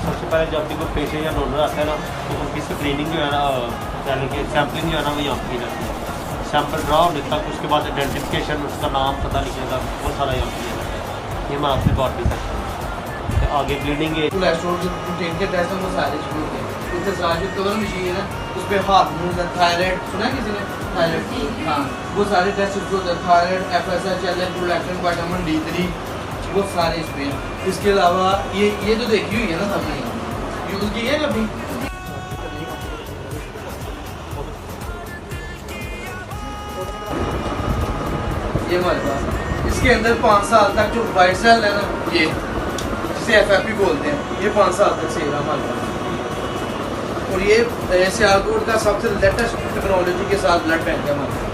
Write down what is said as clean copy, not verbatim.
सबसे पहले जब भी कोई पेशेंट या डोनर आता है ना, तो उनकी स्क्रीनिंग जो है ना, यानी कि सैम्पलिंग जो है ना, वो यहाँ की जाती है। सैंपल ड्रा होने तक, उसके बाद आइडेंटिफिकेशन, उसका नाम पता लिखेगा, वो सारा यहाँ किया जाता है। ये हमारा अपनी बॉडी सेक्शन है। आगे ब्लीडिंग है, कोलेस्ट्रॉल जो प्रोटीन के टेस्ट हैं वो सारे शुरू होते हैं। उसके साथ जो कवर मशीन है उस पर हार्मोन, थायराइड, सुना है किसी ने? थायराइड, हाँ, वो सारे टेस्ट शुरू होते हैं। Thyroid, FSH, LH, prolactin, vitamin D3, वो सारे इसमें हैं। इसके अलावा ये तो देखी हुई है ना सबने, यूज़ की है कभी? ये हमारे पास इसके अंदर 5 साल तक जो वाइट सेल है ना, ये जिसे FFP बोलते हैं, ये 5 साल तक सेल है हमारे पास। और ये सियालकोट का सबसे लेटेस्ट टेक्नोलॉजी के साथ ब्लड बैंक है हमारे पास।